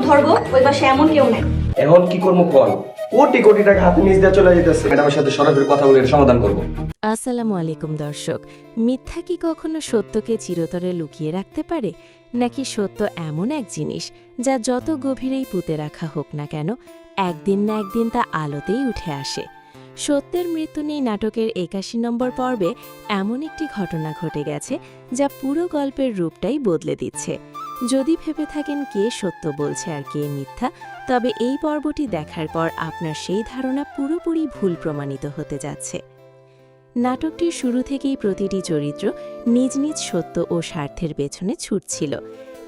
ধরবো ওই পাশে এমন কেউ নেই। এখন কি করবো কল? কোটি কোটি টাকা হাতে নিচ দিয়ে চলে যেতেছে। ম্যাডামের সাথে সরাসরি কথা বলে এটা সমাধান করবো। আসসালামু আলাইকুম দর্শক। মিথ্যা কি কখনো সত্যকে চিরতরে লুকিয়ে রাখতে পারে, নাকি সত্য এমন এক জিনিস যা যত গভীরেই পুঁতে রাখা হোক না কেন একদিন না একদিন তা আলোতেই উঠে আসে? সত্যের মৃত্যু নেই নাটকের ৮১ নম্বর পর্বে এমন একটি ঘটনা ঘটে গেছে যা পুরো গল্পের রূপটাই বদলে দিচ্ছে। যদি ভেবে থাকেন কে সত্য বলছে আর কে মিথ্যা, তবে এই পর্বটি দেখার পর আপনার সেই ধারণা পুরোপুরি ভুল প্রমাণিত হতে যাচ্ছে। নাটকটির শুরু থেকেই প্রতিটি চরিত্র নিজ নিজ সত্য ও স্বার্থের পেছনে ছুটছিল।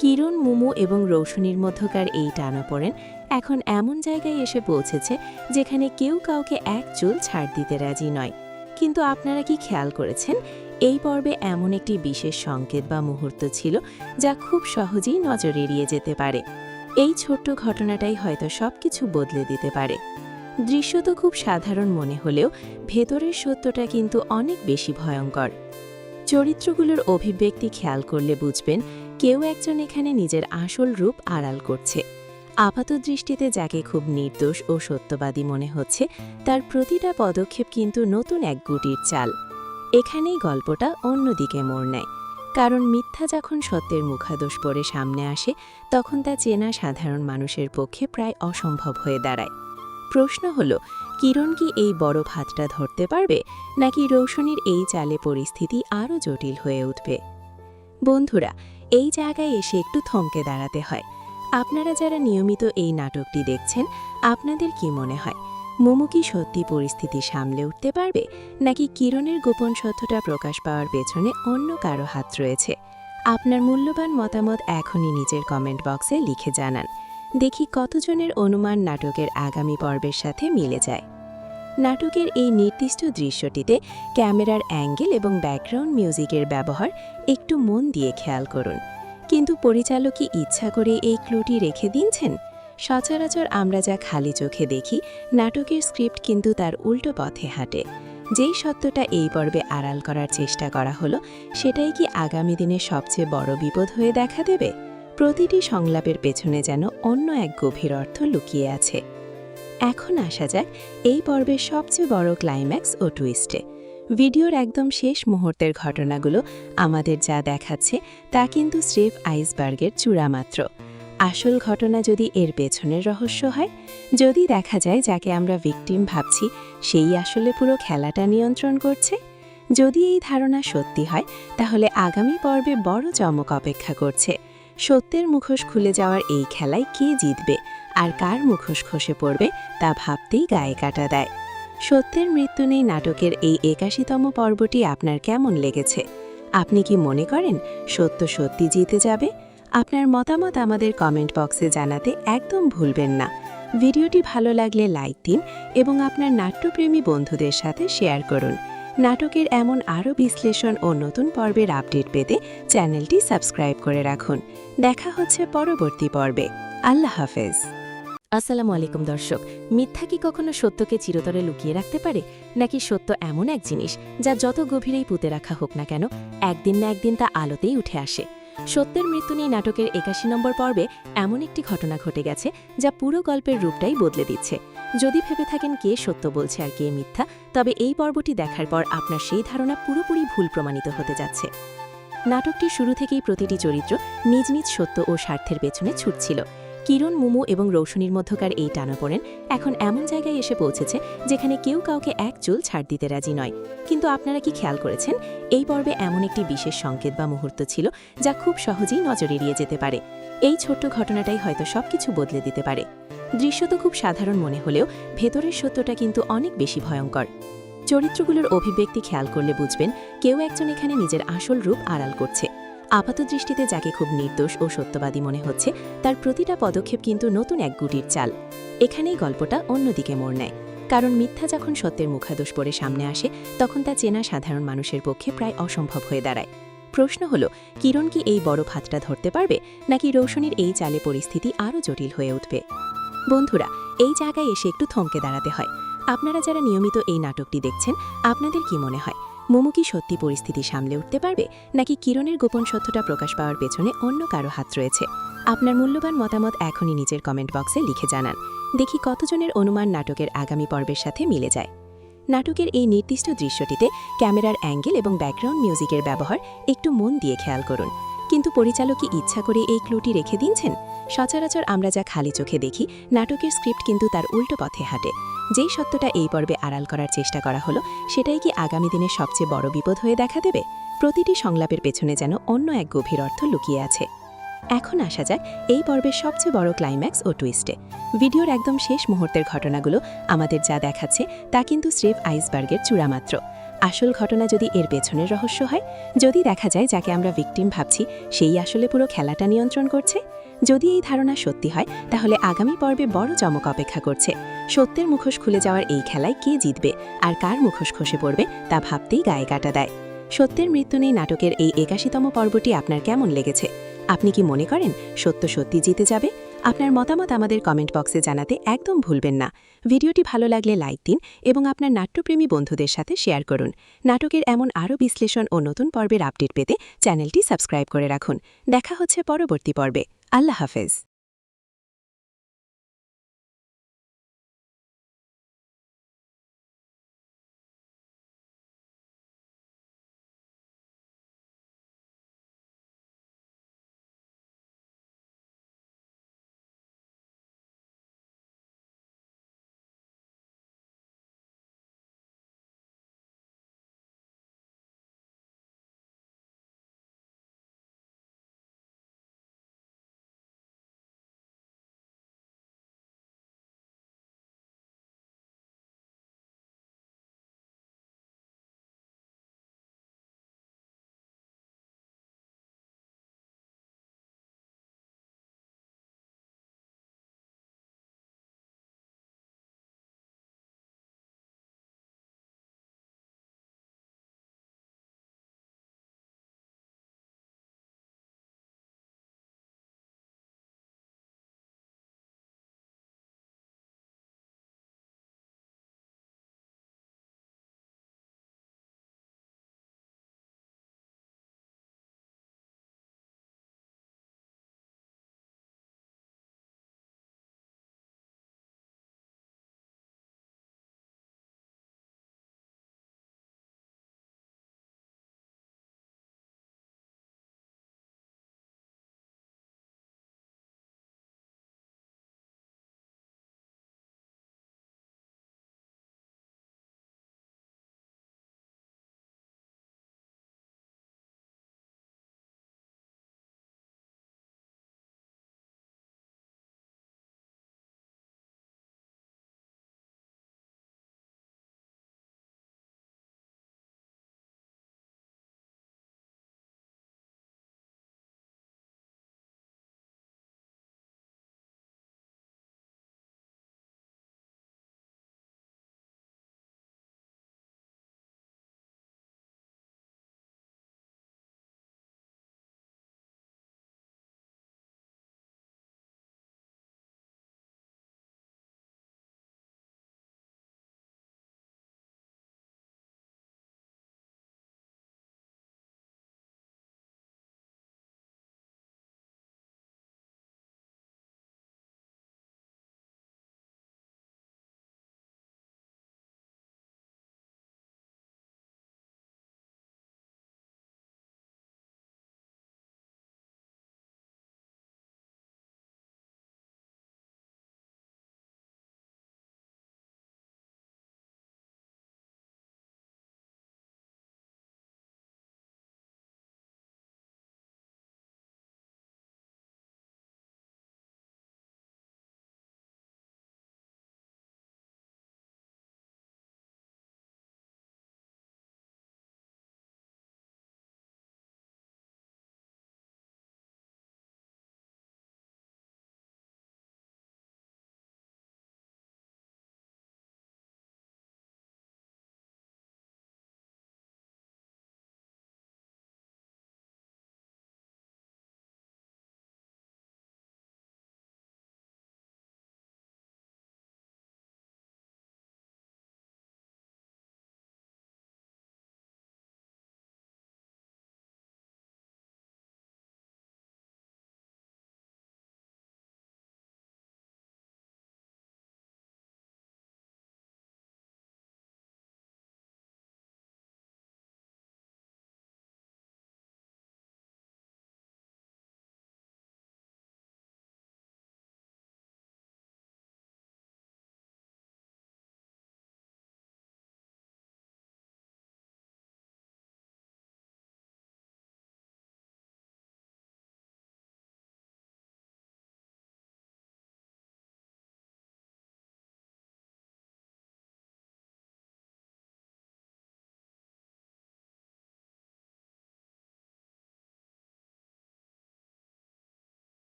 কিরণ, মুমু এবং রৌশনীর মধ্যকার এই টানাপোড়েন এখন এমন জায়গায় এসে পৌঁছেছে যেখানে কেউ কাউকে এক চুল ছাড় দিতে রাজি নয়। কিন্তু আপনারা কি খেয়াল করেছেন, এই পর্বে এমন একটি বিশেষ সংকেত বা মুহূর্ত ছিল যা খুব সহজেই নজর এড়িয়ে যেতে পারে। এই ছোট্ট ঘটনাটাই হয়তো সবকিছু বদলে দিতে পারে। দৃশ্য তো খুব সাধারণ মনে হলেও ভেতরের সত্যটা কিন্তু অনেক বেশি ভয়ঙ্কর। চরিত্রগুলোর অভিব্যক্তি খেয়াল করলে বুঝবেন কেউ একজন এখানে নিজের আসল রূপ আড়াল করছে। আপাতদৃষ্টিতে যাকে খুব নির্দোষ ও সত্যবাদী মনে হচ্ছে, তার প্রতিটা পদক্ষেপ কিন্তু নতুন এক গুটির চাল। এখানেই গল্পটা অন্যদিকে মোড় নেয়, কারণ মিথ্যা যখন সত্যের মুখাদোষ পড়ে সামনে আসে তখন তা চেনা সাধারণ মানুষের পক্ষে প্রায় অসম্ভব হয়ে দাঁড়ায়। প্রশ্ন হলো, কিরণ কি এই বড় ফাঁদটা ধরতে পারবে, নাকি রৌশনীর এই চালে পরিস্থিতি আরও জটিল হয়ে উঠবে? বন্ধুরা, এই জায়গায় এসে একটু থমকে দাঁড়াতে হয়। আপনারা যারা নিয়মিত এই নাটকটি দেখছেন, আপনাদের কি মনে হয়, মুমু কি সত্যি পরিস্থিতি সামলে উঠতে পারবে, নাকি কিরণের গোপন সত্যটা প্রকাশ পাওয়ার পেছনে অন্য কারো হাত রয়েছে? আপনার মূল্যবান মতামত এখনই নিচের কমেন্ট বক্সে লিখে জানান। দেখি কতজনের অনুমান নাটকের আগামী পর্বের সাথে মিলে যায়। নাটকের এই নির্দিষ্ট দৃশ্যটিতে ক্যামেরার অ্যাঙ্গেল এবং ব্যাকগ্রাউন্ড মিউজিকের ব্যবহার একটু মন দিয়ে খেয়াল করুন। কিন্তু পরিচালক কি ইচ্ছা করে এই ক্লুটি রেখে দিয়েছেন? সচরাচর আমরা যা খালি চোখে দেখি, নাটকের স্ক্রিপ্ট কিন্তু তার উল্টো পথে হাঁটে। যেই সত্যটা এই পর্বে আড়াল করার চেষ্টা করা হলো, সেটাই কি আগামী দিনে সবচেয়ে বড় বিপদ হয়ে দেখা দেবে? প্রতিটি সংলাপের পেছনে যেন অন্য এক গভীর অর্থ লুকিয়ে আছে। এখন আসা যাক এই পর্বের সবচেয়ে বড় ক্লাইম্যাক্স ও টুইস্টে। ভিডিওর একদম শেষ মুহূর্তের ঘটনাগুলো আমাদের যা দেখাচ্ছে তা কিন্তু স্রেফ আইসবার্গের চূড়া মাত্র। আসল ঘটনা যদি এর পেছনের রহস্য হয়, যদি দেখা যায় যাকে আমরা ভিকটিম ভাবছি সেই আসলে পুরো খেলাটা নিয়ন্ত্রণ করছে, যদি এই ধারণা সত্যি হয়, তাহলে আগামী পর্বে বড় চমক অপেক্ষা করছে। সত্যের মুখোশ খুলে যাওয়ার এই খেলায় কে জিতবে আর কার মুখোশ খসে পড়বে তা ভাবতেই গায়ে কাটা দেয়। সত্যের মৃত্যু নেই নাটকের এই ৮১তম পর্বটি আপনার কেমন লেগেছে? আপনি কি মনে করেন সত্য সত্যি জিতে যাবে? আপনার মতামত আমাদের কমেন্ট বক্সে জানাতে একদম ভুলবেন না। ভিডিওটি ভালো লাগলে লাইক দিন এবং আপনার নাট্যপ্রেমী বন্ধুদের সাথে শেয়ার করুন। নাটকের এমন আরও বিশ্লেষণ ও নতুন পর্বের আপডেট পেতে চ্যানেলটি সাবস্ক্রাইব করে রাখুন। দেখা হচ্ছে পরবর্তী পর্বে। আল্লাহ হাফেজ। আসসালামু আলাইকুম দর্শক। মিথ্যা কি কখনো সত্যকে চিরতরে লুকিয়ে রাখতে পারে, নাকি সত্য এমন এক জিনিস যা যত গভীরেই পুঁতে রাখা হোক না কেন একদিন না একদিন তা আলোতেই উঠে আসে? সত্যের মৃত্যু নেই নাটকের ৮১ নম্বর পর্বে এমন একটি ঘটনা ঘটে গেছে যা পুরো গল্পের রূপটাই বদলে দিচ্ছে। যদি ভেবে থাকেন কে সত্য বলছে আর কে মিথ্যা, তবে এই পর্বটি দেখার পর আপনার সেই ধারণা পুরোপুরি ভুল প্রমাণিত হতে যাচ্ছে। নাটকটির শুরু থেকেই প্রতিটি চরিত্র নিজ নিজ সত্য ও স্বার্থের পেছনে ছুটছিল। কিরণ, মুমু এবং রৌশনীর মধ্যকার এই টানাপোড়েন এখন এমন জায়গায় এসে পৌঁছেছে যেখানে কেউ কাউকে এক চুল ছাড় দিতে রাজি নয়। কিন্তু আপনারা কি খেয়াল করেছেন, এই পর্বে এমন একটি বিশেষ সংকেত বা মুহূর্ত ছিল যা খুব সহজেই নজর এড়িয়ে যেতে পারে। এই ছোট্ট ঘটনাটাই হয়তো সবকিছু বদলে দিতে পারে। দৃশ্য তো খুব সাধারণ মনে হলেও ভেতরের সত্যটা কিন্তু অনেক বেশি ভয়ঙ্কর। চরিত্রগুলোর অভিব্যক্তি খেয়াল করলে বুঝবেন কেউ একজন এখানে নিজের আসল রূপ আড়াল করছে। আপাতদৃষ্টিতে যাকে খুব নির্দোষ ও সত্যবাদী মনে হচ্ছে, তার প্রতিটা পদক্ষেপ কিন্তু নতুন এক গুটির চাল। এখানেই গল্পটা অন্যদিকে মোড় নেয়, কারণ মিথ্যা যখন সত্যের মুখাদোষ পড়ে সামনে আসে তখন তা চেনা সাধারণ মানুষের পক্ষে প্রায় অসম্ভব হয়ে দাঁড়ায়। প্রশ্ন হলো, কিরণ কি এই বড় ফাঁদটা ধরতে পারবে, নাকি রৌশনীর এই চালে পরিস্থিতি আরও জটিল হয়ে উঠবে? বন্ধুরা, এই জায়গায় এসে একটু থমকে দাঁড়াতে হয়। আপনারা যারা নিয়মিত এই নাটকটি দেখছেন, আপনাদের কি মনে হয়, মুমু কি সত্যি পরিস্থিতি সামলে উঠতে পারবে, নাকি কিরণের গোপন সত্যটা প্রকাশ পাওয়ার পেছনে অন্য কারো হাত রয়েছে? আপনার মূল্যবান মতামত এখনই নিচের কমেন্ট বক্সে লিখে জানান। দেখি কতজনের অনুমান নাটকের আগামী পর্বের সাথে মিলে যায়। নাটকের এই নির্দিষ্ট দৃশ্যটিতে ক্যামেরার অ্যাঙ্গেল এবং ব্যাকগ্রাউন্ড মিউজিকের ব্যবহার একটু মন দিয়ে খেয়াল করুন। কিন্তু পরিচালক কি ইচ্ছা করে এই ক্লুটি রেখে দিয়েছেন? সচরাচর আমরা যা খালি চোখে দেখি, নাটকের স্ক্রিপ্ট কিন্তু তার উল্টো পথে হাঁটে। যেই সত্যটা এই পর্বে আড়াল করার চেষ্টা করা হলো, সেটাই কি আগামী দিনের সবচেয়ে বড় বিপদ হয়ে দেখা দেবে? প্রতিটি সংলাপের পেছনে যেন অন্য এক গভীর অর্থ লুকিয়ে আছে। এখন আসা যাক এই পর্বের সবচেয়ে বড় ক্লাইম্যাক্স ও টুইস্টে। ভিডিওর একদম শেষ মুহূর্তের ঘটনাগুলো আমাদের যা দেখাচ্ছে তা কিন্তু স্রেফ আইসবার্গের চূড়ামাত্র। আসল ঘটনা যদি এর পেছনের রহস্য হয়, যদি দেখা যায় যাকে আমরা ভিকটিম ভাবছি সেই আসলে পুরো খেলাটা নিয়ন্ত্রণ করছে, যদি এই ধারণা সত্যি হয়, তাহলে আগামী পর্বে বড় চমক অপেক্ষা করছে। সত্যের মুখোশ খুলে যাওয়ার এই খেলায় কে জিতবে আর কার মুখোশ খসে পড়বে তা ভাবতেই গায়ে কাটা দেয়। সত্যের মৃত্যু নেই নাটকের এই ৮১তম পর্বটি আপনার কেমন লেগেছে? আপনি কি মনে করেন সত্য সত্যি জিতে যাবে? আপনার মতামত আমাদের কমেন্ট বক্সে জানাতে একদম ভুলবেন না। ভিডিওটি ভালো লাগলে লাইক দিন এবং আপনার নাট্যপ্রেমী বন্ধুদের সাথে শেয়ার করুন। নাটকের এমন আরও বিশ্লেষণ ও নতুন পর্বের আপডেট পেতে চ্যানেলটি সাবস্ক্রাইব করে রাখুন। দেখা হচ্ছে পরবর্তী পর্বে। আল্লাহ হাফেজ।